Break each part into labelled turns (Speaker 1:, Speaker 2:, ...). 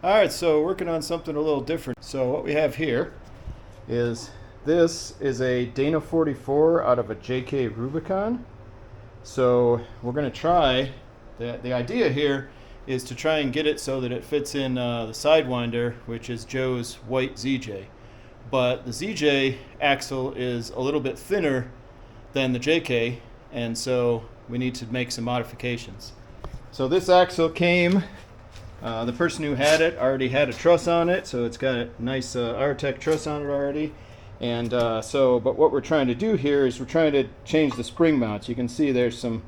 Speaker 1: Alright, so working on something a little different. So what we have here is, this is a Dana 44 out of a JK Rubicon. So we're going to try, the idea here is to try and get it so that it fits in the Sidewinder, which is Joe's white ZJ. But the ZJ axle is a little bit thinner than the JK, and so we need to make some modifications. So this axle came, the person who had it already had a truss on it, so it's got a nice Artec truss on it already. And but what we're trying to do here is we're trying to change the spring mounts. You can see there's some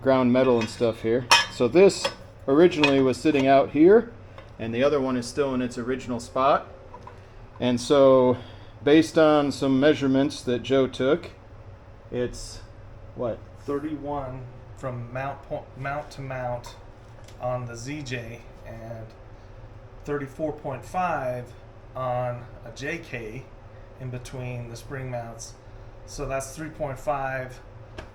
Speaker 1: ground metal and stuff here. So this originally was sitting out here, and the other one is still in its original spot. And so based on some measurements that Joe took, it's what?
Speaker 2: 31 from mount to mount on the ZJ and 34.5 on a JK in between the spring mounts. So that's 3.5.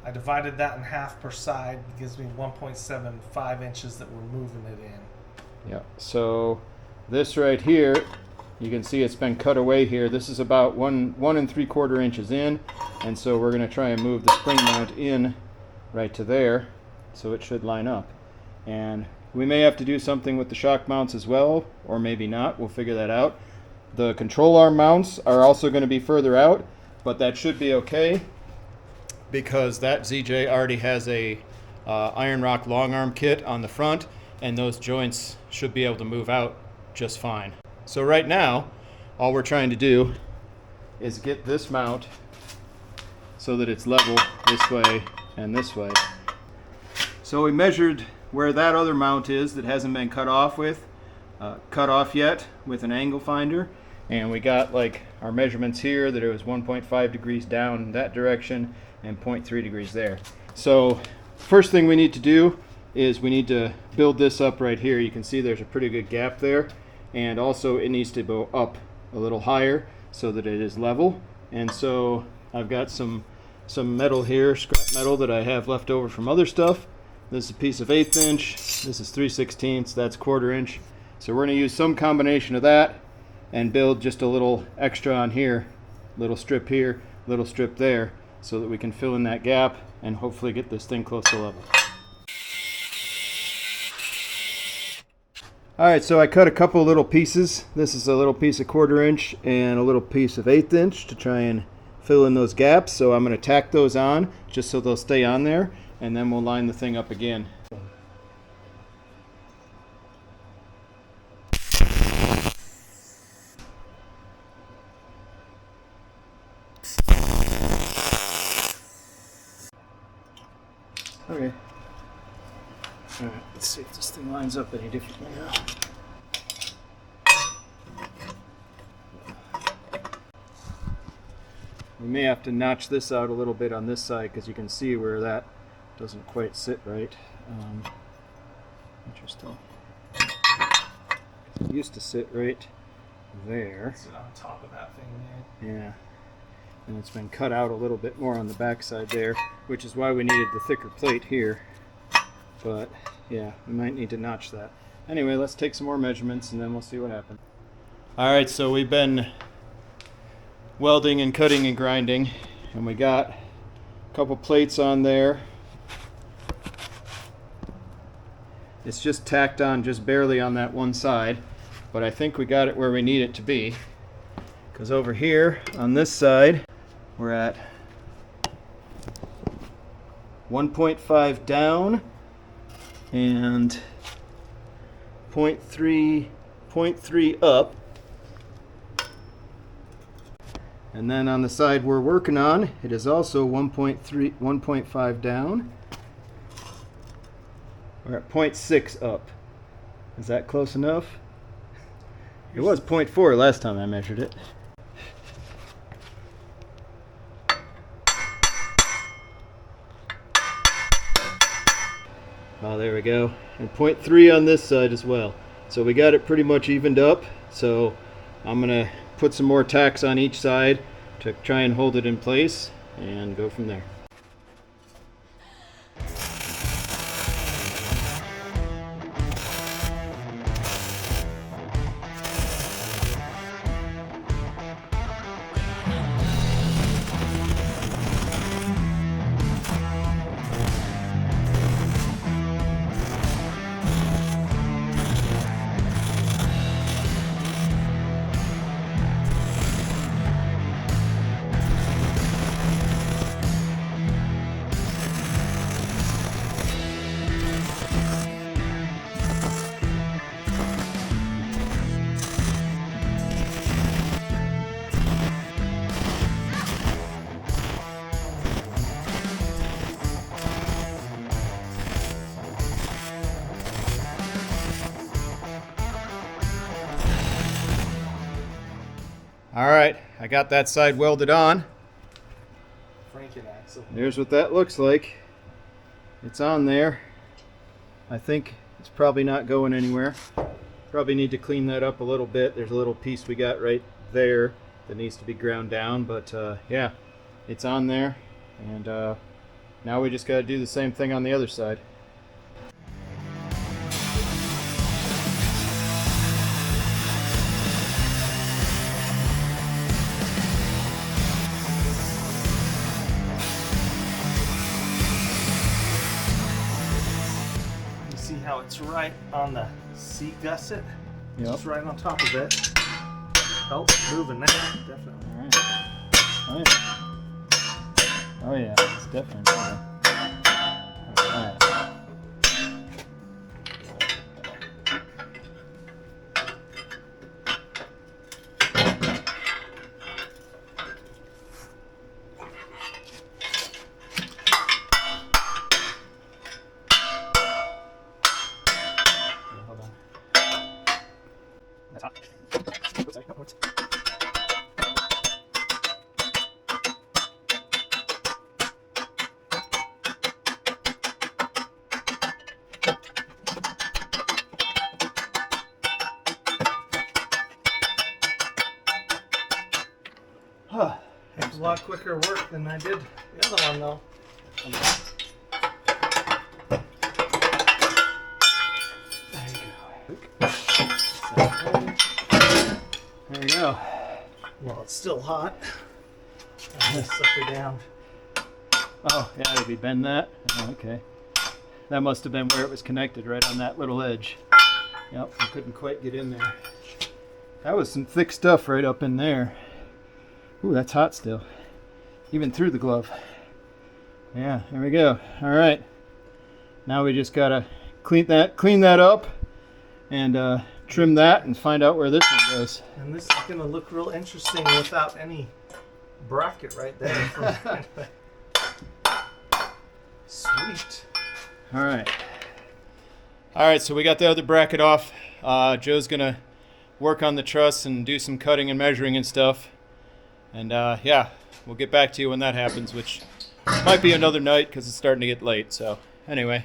Speaker 2: I divided that in half per side. It gives me 1.75 inches that we're moving it in.
Speaker 1: Yeah, so this right here, you can see it's been cut away here. This is about 1 3/4 inches in, and so we're going to try and move the spring mount in right to there, so it should line up. And we may have to do something with the shock mounts as well, or maybe not. We'll figure that out. The control arm mounts are also going to be further out, but that should be okay because that ZJ already has a Iron Rock long arm kit on the front, and those joints should be able to move out just fine. So right now, all we're trying to do is get this mount so that it's level this way and this way. So we measured where that other mount is that hasn't been cut off yet with an angle finder, and we got like our measurements here that it was 1.5 degrees down in that direction and 0.3 degrees there. So first thing we need to do is we need to build this up right here. You can see there's a pretty good gap there, and also it needs to go up a little higher so that it is level. And so I've got some metal here, scrap metal that I have left over from other stuff. This is a piece of 1/8 inch, this is 3/16, that's 1/4 inch. So we're going to use some combination of that and build just a little extra on here, little strip here, little strip there, so that we can fill in that gap and hopefully get this thing close to level. Alright, so I cut a couple little pieces. This is a little piece of 1/4 inch and a little piece of 1/8 inch to try and fill in those gaps. So I'm going to tack those on just so they'll stay on there, and then we'll line the thing up again. Okay. Alright, let's see if this thing lines up any differently now. We may have to notch this out a little bit on this side because you can see where that doesn't quite sit right. Interesting. It used to sit right there.
Speaker 2: Sit on top of that thing there.
Speaker 1: Yeah. And it's been cut out a little bit more on the back side there, which is why we needed the thicker plate here. But yeah, we might need to notch that. Anyway, let's take some more measurements and then we'll see what happens. Alright, so we've been welding and cutting and grinding, and we got a couple plates on there. It's just tacked on just barely on that one side, but I think we got it where we need it to be, because over here on this side we're at 1.5 down and 0.3 up. And then on the side we're working on, it is also 1.5 down. We're at 0.6 up. Is that close enough? It was 0.4 last time I measured it. Oh, there we go. And 0.3 on this side as well. So we got it pretty much evened up. So I'm going to put some more tacks on each side to try and hold it in place and go from there. All right, I got that side welded on.
Speaker 2: Franken axle.
Speaker 1: Here's what that looks like. It's on there. I think it's probably not going anywhere. Probably need to clean that up a little bit. There's a little piece we got right there that needs to be ground down, but yeah, it's on there. And now we just got to do the same thing on the other side.
Speaker 2: See how it's right on the seat gusset?
Speaker 1: Yep.
Speaker 2: It's right on top of it. Oh, moving there, definitely.
Speaker 1: All right. Oh yeah. Oh yeah, it's definitely moving. All right. Hold on. That's hot. Oops, sorry. Oh, oops.
Speaker 2: It was a lot quicker work than I did the other one, though.
Speaker 1: There you go.
Speaker 2: Well, it's still hot. I just sucked it down.
Speaker 1: Oh, yeah, did we bend that? Oh, okay. That must have been where it was connected, right on that little edge. Yep, I couldn't quite get in there. That was some thick stuff right up in there. Ooh, that's hot still. Even through the glove. Yeah, there we go. All right. Now we just gotta clean that up and trim that and find out where this one goes.
Speaker 2: And this is going to look real interesting without any bracket right there. Sweet.
Speaker 1: All right. All right, so we got the other bracket off. Joe's gonna work on the truss and do some cutting and measuring and stuff. And yeah, we'll get back to you when that happens, which might be another night because it's starting to get late. So anyway.